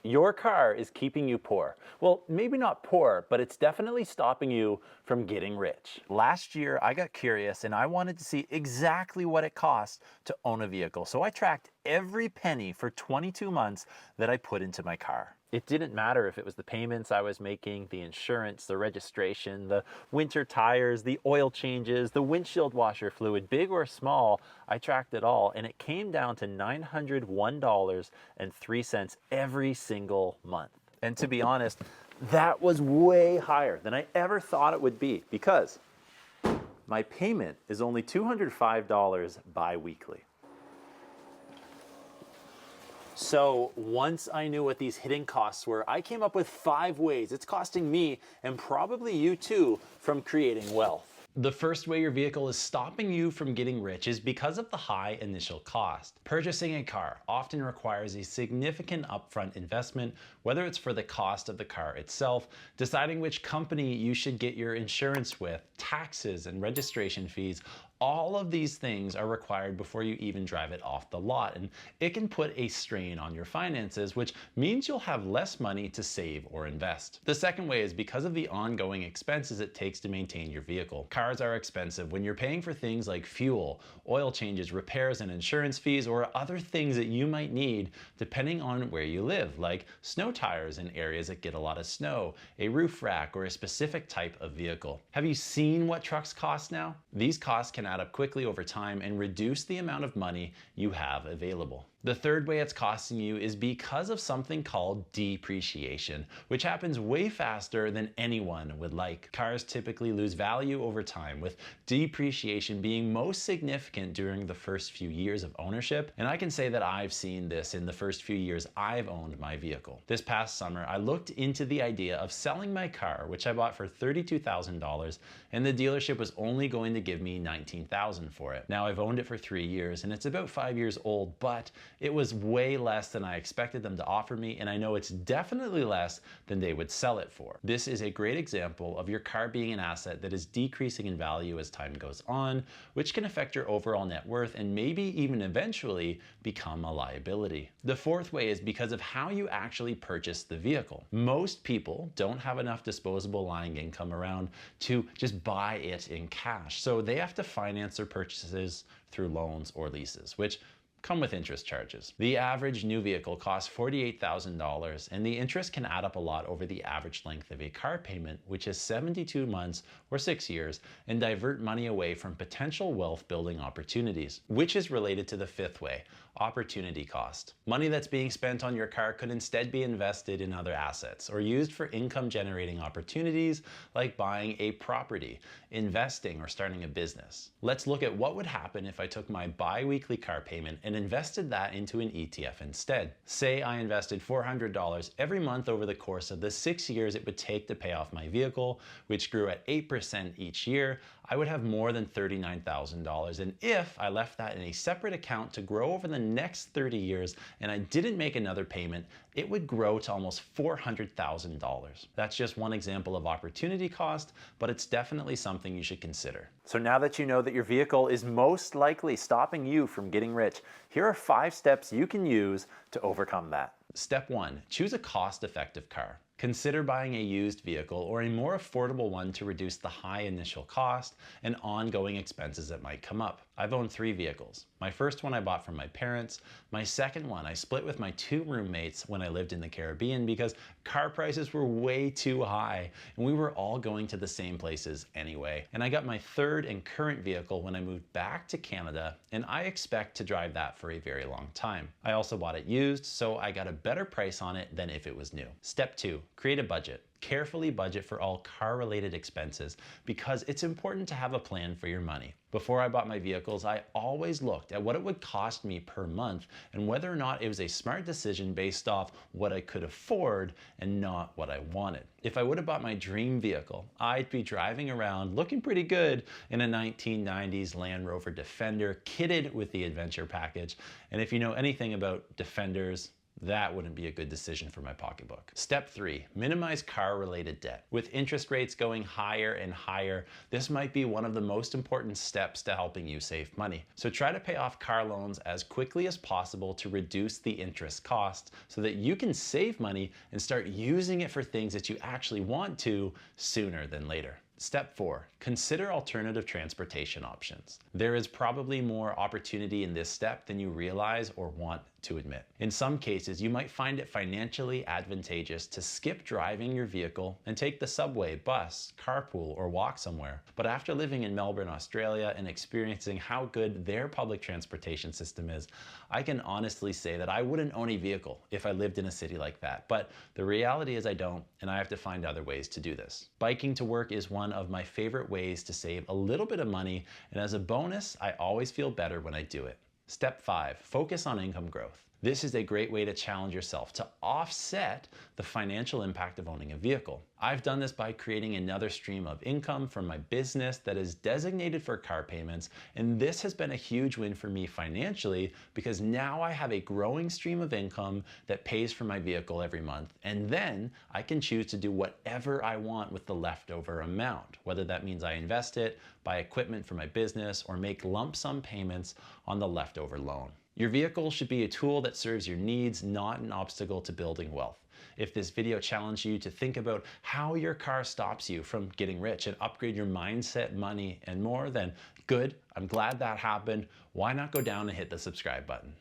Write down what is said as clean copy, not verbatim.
Your car is keeping you poor. Well, maybe not poor, but it's definitely stopping you from getting rich. Last year, I got curious and I wanted to see exactly what it cost to own a vehicle. So I tracked every penny for 22 months that I put into my car. It didn't matter if it was the payments I was making, the insurance, the registration, the winter tires, the oil changes, the windshield washer fluid, big or small, I tracked it all, and it came down to $901.03 every single month. And to be honest, that was way higher than I ever thought it would be because my payment is only $205 bi-weekly. So once I knew what these hidden costs were, I came up with 5 ways it's costing me, and probably you too, from creating wealth. The first way your vehicle is stopping you from getting rich is because of the high initial cost. Purchasing a car often requires a significant upfront investment, whether it's for the cost of the car itself, deciding which company you should get your insurance with, taxes and registration fees. All of these things are required before you even drive it off the lot, and it can put a strain on your finances, which means you'll have less money to save or invest. The second way is because of the ongoing expenses it takes to maintain your vehicle. Cars are expensive when you're paying for things like fuel, oil changes, repairs and insurance fees, or other things that you might need depending on where you live, like snow tires in areas that get a lot of snow, a roof rack, or a specific type of vehicle. Have you seen what trucks cost now? These costs can add up quickly over time and reduce the amount of money you have available. The third way it's costing you is because of something called depreciation, which happens way faster than anyone would like. Cars typically lose value over time, with depreciation being most significant during the first few years of ownership. And I can say that I've seen this in the first few years I've owned my vehicle. This past summer, I looked into the idea of selling my car, which I bought for $32,000, and the dealership was only going to give me $19,000 for it. Now I've owned it for 3 years and it's about 5 years old, but it was way less than I expected them to offer me, and I know it's definitely less than they would sell it for. This is a great example of your car being an asset that is decreasing in value as time goes on, which can affect your overall net worth and maybe even eventually become a liability. The fourth way is because of how you actually purchase the vehicle. Most people don't have enough disposable lying income around to just buy it in cash, so they have to finance their purchases through loans or leases, which come with interest charges. The average new vehicle costs $48,000, and the interest can add up a lot over the average length of a car payment, which is 72 months or 6 years, and divert money away from potential wealth building opportunities, which is related to the fifth way, opportunity cost. Money that's being spent on your car could instead be invested in other assets or used for income generating opportunities like buying a property, investing, or starting a business. Let's look at what would happen if I took my bi-weekly car payment and invested that into an ETF instead. Say I invested $400 every month over the course of the 6 years it would take to pay off my vehicle, which grew at 8% each year. I would have more than $39,000, and if I left that in a separate account to grow over the next 30 years and I didn't make another payment, it would grow to almost $400,000. That's just one example of opportunity cost, but it's definitely something you should consider. So now that you know that your vehicle is most likely stopping you from getting rich, here are 5 steps you can use to overcome that. Step 1, choose a cost-effective car. Consider buying a used vehicle or a more affordable one to reduce the high initial cost and ongoing expenses that might come up. I've owned 3 vehicles. My first one I bought from my parents. My second one I split with my 2 roommates when I lived in the Caribbean because car prices were way too high and we were all going to the same places anyway. And I got my third and current vehicle when I moved back to Canada, and I expect to drive that for a very long time. I also bought it used, so I got a better price on it than if it was new. Step 2, create a budget. Carefully budget for all car-related expenses because it's important to have a plan for your money. Before I bought my vehicles, I always looked at what it would cost me per month and whether or not it was a smart decision based off what I could afford and not what I wanted. If I would have bought my dream vehicle, I'd be driving around looking pretty good in a 1990s Land Rover Defender kitted with the adventure package. And if you know anything about Defenders, That wouldn't be a good decision for my pocketbook. Step 3, minimize car-related debt. With interest rates going higher and higher, this might be one of the most important steps to helping you save money. So try to pay off car loans as quickly as possible to reduce the interest cost so that you can save money and start using it for things that you actually want to sooner than later. Step 4, consider alternative transportation options. There is probably more opportunity in this step than you realize or want to admit. In some cases, you might find it financially advantageous to skip driving your vehicle and take the subway, bus, carpool, or walk somewhere. But after living in Melbourne, Australia, and experiencing how good their public transportation system is, I can honestly say that I wouldn't own a vehicle if I lived in a city like that. But the reality is I don't, and I have to find other ways to do this. Biking to work is one of my favorite ways to save a little bit of money, and as a bonus, I always feel better when I do it. Step 5, focus on income growth. This is a great way to challenge yourself to offset the financial impact of owning a vehicle. I've done this by creating another stream of income from my business that is designated for car payments, and this has been a huge win for me financially because now I have a growing stream of income that pays for my vehicle every month, and then I can choose to do whatever I want with the leftover amount, whether that means I invest it, buy equipment for my business, or make lump sum payments on the leftover loan. Your vehicle should be a tool that serves your needs, not an obstacle to building wealth. If this video challenged you to think about how your car stops you from getting rich and upgrade your mindset, money, and more, then good. I'm glad that happened. Why not go down and hit the subscribe button?